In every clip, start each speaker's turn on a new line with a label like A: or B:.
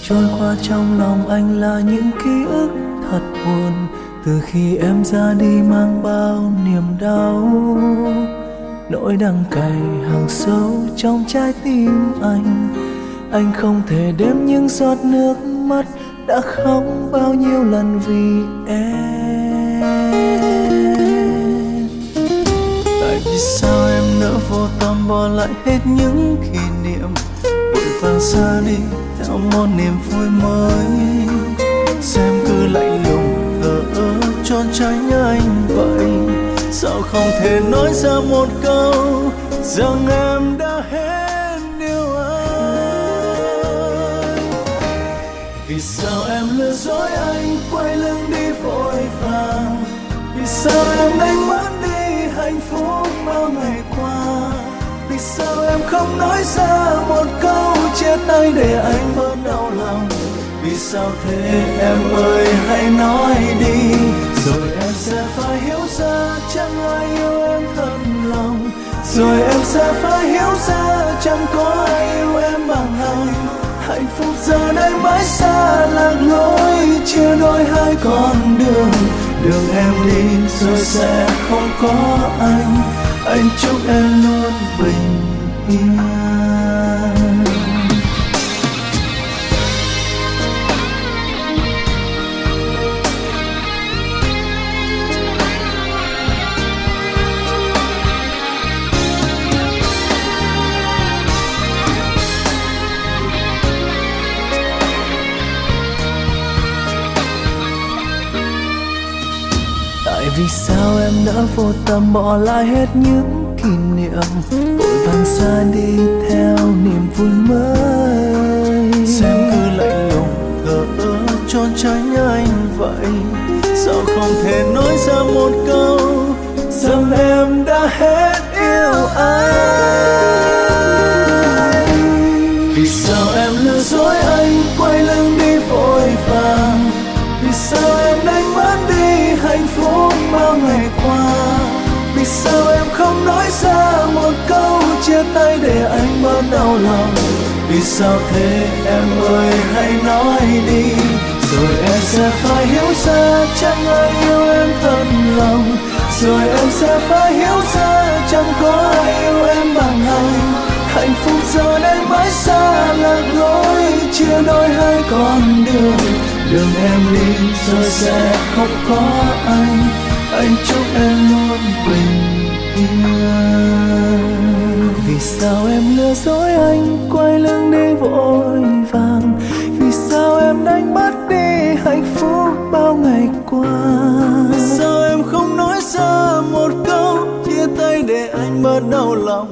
A: Trôi qua trong lòng anh là những ký ức thật buồn. Từ khi em ra đi mang bao niềm đau, nỗi đắng cay hằn sâu trong trái tim anh không thể đếm những giọt nước mắt đã khóc bao nhiêu lần vì em. Tại vì sao em nỡ vô tâm bỏ lại hết những kỷ niệm, vội vàng xa đi theo một niềm vui mới. Xem cứ lạnh lùng thờ ơ trốn tránh anh vậy, sao không thể nói ra một câu rằng em đã hết yêu anh. Vì sao em lừa dối anh quay lưng đi vội vàng, vì sao em đánh mất đi hạnh phúc bao ngày qua. Vì sao em không nói ra một câu chia tay để anh bớt đau lòng. Vì sao thế em ơi hãy nói đi, rồi em sẽ phải hiểu ra chẳng ai yêu em thật lòng. Rồi em sẽ phải hiểu ra chẳng có ai yêu em bằng anh. Hạnh phúc giờ đây mãi xa lạc lối, chia đôi hai con đường. Đường em đi rồi sẽ không có anh. Anh chúc em luôn bình yên. Tại vì sao em đã vô tâm bỏ lại hết những kỷ niệm, vội vàng xa đi theo niềm vui mới. Xem cứ lạnh lùng thờ ơ trốn tránh anh vậy, sao không thể nói ra một câu rằng em đã hết yêu anh. Vì sao em lừa dối anh quay lưng đi vội vàng, vì sao em đánh mất đi hạnh phúc bao ngày qua. Vì sao em không nói ra một câu chia tay để anh bớt đau lòng. Vì sao thế em ơi hãy nói đi, rồi em sẽ phải hiểu ra chẳng ai yêu em thật lòng. Rồi em sẽ phải hiểu ra chẳng có ai yêu em bằng anh. Hạnh phúc giờ đây mãi xa lạc lối, chia đôi hai con đường. Đường em đi rồi sẽ không có anh. Anh chúc em luôn bình yên. Vì sao em lừa dối anh quay lưng đi vội vàng, vì sao em đánh mất đi hạnh phúc bao ngày qua. Vì sao em không nói ra một câu chia tay để anh bớt đau lòng.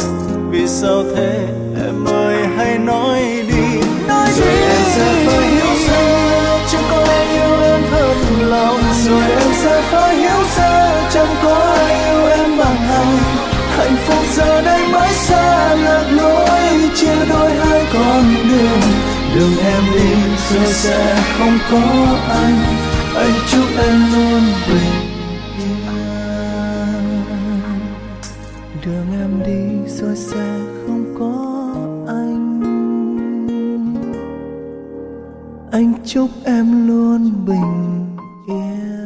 A: Vì sao thế em ơi hãy nói đi, rồi em sẽ phải hiểu ra chẳng có ai yêu em thật lòng. Rồi em sẽ phải hiểu ra chẳng có ai yêu em bằng anh. Hạnh phúc giờ đây mãi xa lạc lối, chia đôi hai con đường. Đường em đi rồi sẽ không có anh. Anh chúc em luôn bình yên. Đường em đi rồi sẽ không có anh. Anh chúc em luôn bình yên.